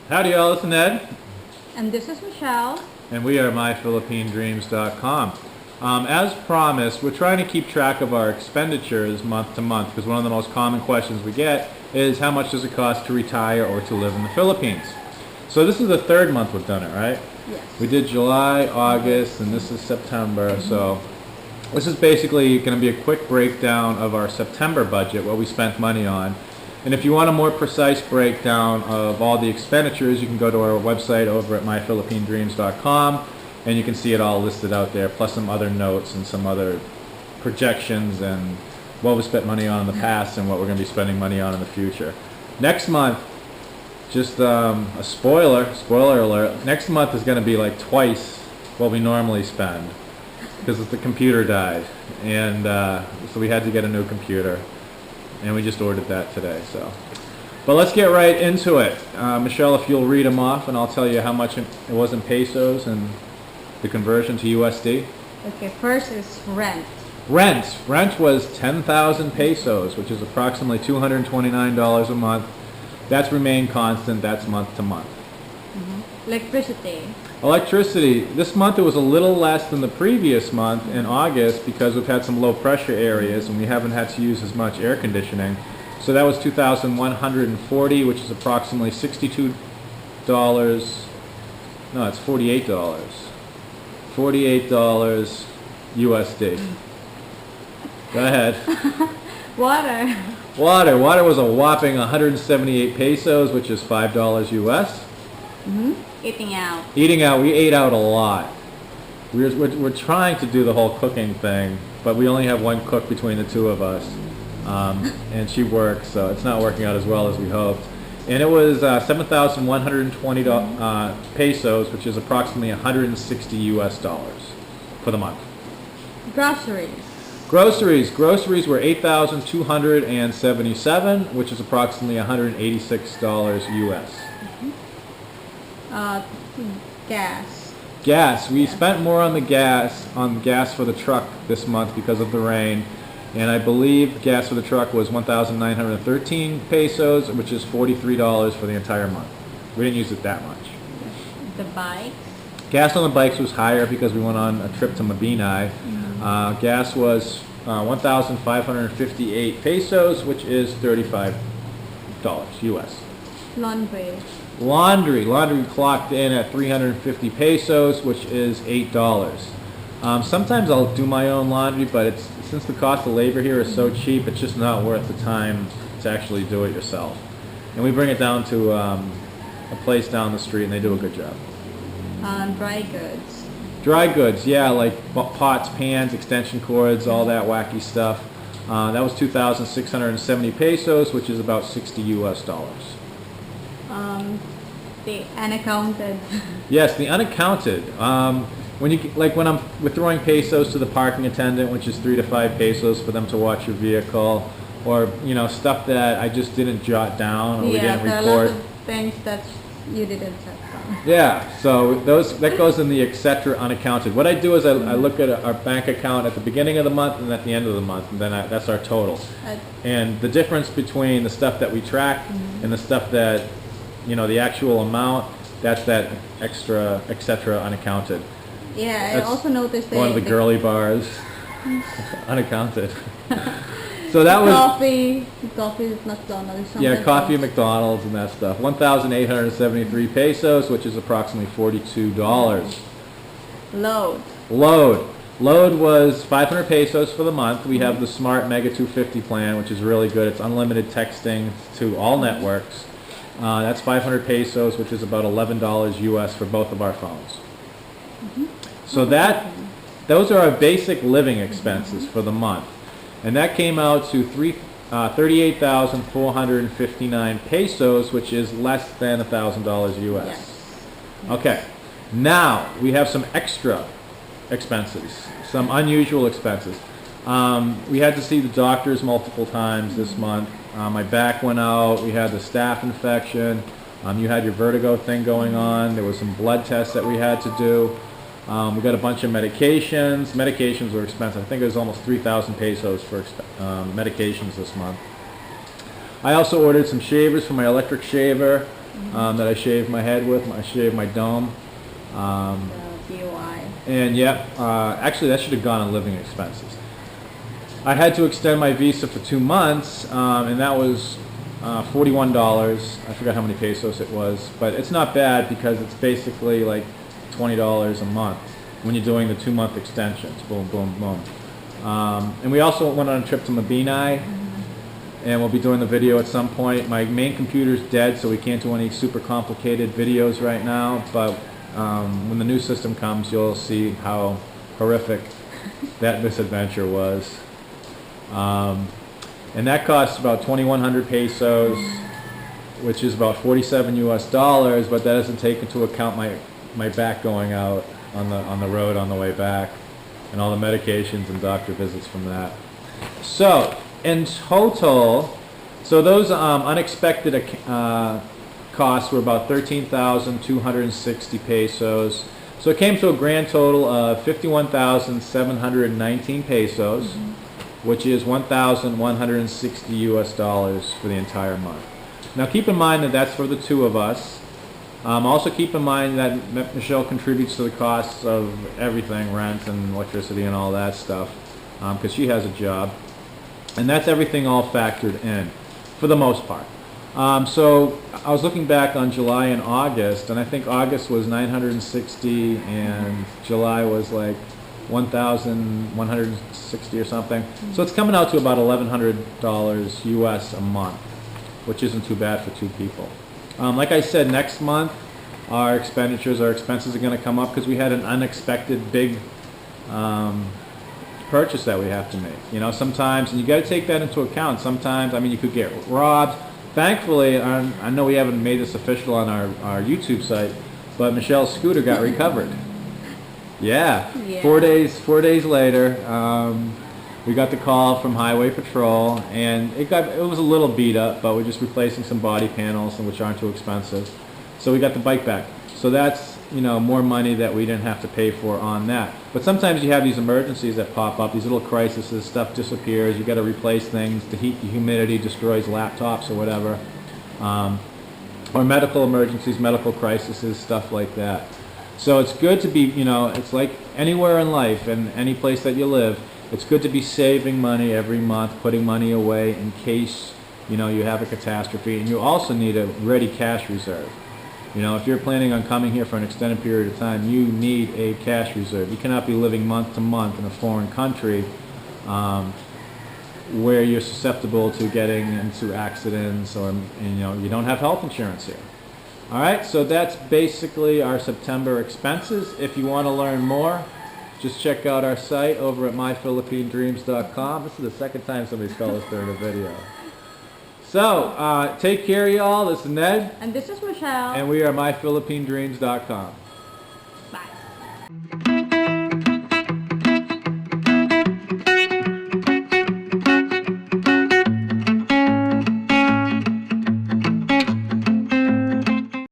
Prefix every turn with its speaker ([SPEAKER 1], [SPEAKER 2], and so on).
[SPEAKER 1] Howdy y'all, it's Ned,
[SPEAKER 2] And this is Michelle.
[SPEAKER 1] and we are MyPhilippinedreams.com. As promised, we're trying to keep track of our expenditures month to month because one of the most common questions we get is how much does it cost to retire or to live in the Philippines? So this is the third month we've done it, right?
[SPEAKER 2] Yes.
[SPEAKER 1] We did July, August, and this is September, so this is basically going to be a quick breakdown of our September budget, what we spent money on. And if you want a more precise breakdown of all the expenditures, you can go to our website over at myphilippinedreams.com and you can see it all listed out there, plus some other notes and some other projections and what we spent money on in the past and what we're going to be spending money on in the future. Next month, just a spoiler alert, next month is going to be like twice what we normally spend because the computer died, and so we had to get a new computer. And we just ordered that today, so. But let's get right into it. Michelle, if you'll read them off, and I'll tell you how much it was in pesos and the conversion to USD.
[SPEAKER 2] Okay, first is rent.
[SPEAKER 1] Rent was 10,000 pesos, which is approximately $229 a month. That's remained constant. That's month to month.
[SPEAKER 2] Electricity.
[SPEAKER 1] Electricity, this month it was a little less than the previous month in August because we've had some low pressure areas and we haven't had to use as much air conditioning. So that was 2,140, which is approximately $62. No, it's $48. $48 USD. Go ahead.
[SPEAKER 2] Water.
[SPEAKER 1] Water was a whopping 178 pesos, which is $5 US.
[SPEAKER 2] Eating out.
[SPEAKER 1] Eating out, we ate out a lot. We're trying to do the whole cooking thing, but we only have one cook between the two of us, and she works, so it's not working out as well as we hoped. And it was 7,120 pesos, which is approximately 160 US dollars for the month. Groceries were 8,277, which is approximately $186 US.
[SPEAKER 2] Gas.
[SPEAKER 1] We spent more on gas for the truck this month because of the rain, and I believe gas for the truck was 1,913 pesos, which is $43 for the entire month. We didn't use it that much.
[SPEAKER 2] The bike.
[SPEAKER 1] Gas on the bikes was higher because we went on a trip to Mabinay. Gas was 1,558 pesos, which is $35 US. Laundry clocked in at 350 pesos, which is $8. Sometimes I'll do my own laundry, but since the cost of labor here is so cheap, it's just not worth the time to actually do it yourself. And we bring it down to a place down the street, and they do a good job. Dry goods, yeah, like pots, pans, extension cords, all that wacky stuff. That was 2,670 pesos, which is about $60 US dollars.
[SPEAKER 2] The unaccounted.
[SPEAKER 1] Yes, the unaccounted. When we're throwing pesos to the parking attendant, which is 3 to 5 pesos for them to watch your vehicle, or stuff that I just didn't jot down or we didn't record.
[SPEAKER 2] Yeah, there are lots of things that you didn't set down.
[SPEAKER 1] Yeah, so that goes in the etc. unaccounted. What I do is I look at our bank account at the beginning of the month and at the end of the month, and then that's our total. And the difference between the stuff that we track and the stuff that the actual amount, that's that extra etc. unaccounted.
[SPEAKER 2] Yeah,
[SPEAKER 1] That's
[SPEAKER 2] I also noticed that
[SPEAKER 1] one of the girly bars, unaccounted. So that was
[SPEAKER 2] coffee at McDonald's.
[SPEAKER 1] yeah, coffee at McDonald's and that stuff. 1,873 pesos, which is approximately $42. Load was 500 pesos for the month. We have the Smart Mega 250 plan, which is really good. It's unlimited texting to all networks. That's 500 pesos, which is about $11 US for both of our phones. So those are our basic living expenses for the month. And that came out to 38,459 pesos, which is less than $1,000 US.
[SPEAKER 2] Yes.
[SPEAKER 1] Okay, now we have some extra expenses, some unusual expenses. We had to see the doctors multiple times this month. My back went out. We had the staph infection. You had your vertigo thing going on. There was some blood tests that we had to do. We got a bunch of medications. Medications were expensive. I think it was almost 3,000 pesos for medications this month. I also ordered some shavers for my electric shaver. that I shave my head with. I shave my dome.
[SPEAKER 2] The DUI.
[SPEAKER 1] And yeah, actually that should have gone on living expenses. I had to extend my visa for 2 months, and that was $41. I forgot how many pesos it was, but it's not bad because it's basically like $20 a month when you're doing the 2-month extensions. Boom, boom, boom. And we also went on a trip to Mabini, and we'll be doing the video at some point. My main computer's dead, so we can't do any super complicated videos right now, but when the new system comes, you'll see how horrific that misadventure was. And that costs about 2,100 pesos, which is about 47 US dollars, but that doesn't take into account my back going out on the road on the way back, and all the medications and doctor visits from that. So in total, so those unexpected costs were about 13,260 pesos. So it came to a grand total of 51,719 pesos, which is 1,160 US dollars for the entire month. Now keep in mind that that's for the two of us. Also keep in mind that Michelle contributes to the costs of everything, rent and electricity and all that stuff, because she has a job. And that's everything all factored in, for the most part. So I was looking back on July and August, and I think August was 960 and July was like 1,160 or something. So it's coming out to about $1,100 US a month, which isn't too bad for two people. Like I said, next month our expenses are going to come up because we had an unexpected big purchase that we have to make. You know, sometimes, and you got to take that into account. Sometimes, I mean, you could get robbed. Thankfully, I know we haven't made this official on our YouTube site, but Michelle's scooter got recovered. Yeah. 4 days later, we got the call from Highway Patrol, and it was a little beat up, but we're just replacing some body panels, which aren't too expensive. So we got the bike back. So that's, you know, more money that we didn't have to pay for on that. But sometimes you have these emergencies that pop up, these little crises, stuff disappears, you got to replace things, the heat, the humidity destroys laptops or whatever, or medical emergencies, medical crises, stuff like that. So it's good to be, you know, it's like anywhere in life and any place that you live, it's good to be saving money every month, putting money away in case, you know, you have a catastrophe. And you also need a ready cash reserve. You know, if you're planning on coming here for an extended period of time, you need a cash reserve. You cannot be living month to month in a foreign country where you're susceptible to getting into accidents, or, you know, you don't have health insurance here. All right, so that's basically our September expenses. If you want to learn more, just check out our site over at myphilippinedreams.com. This is the second time somebody's called us during a video. So, take care, y'all. This is Ned.
[SPEAKER 2] And this is Michelle.
[SPEAKER 1] And we are myphilippinedreams.com.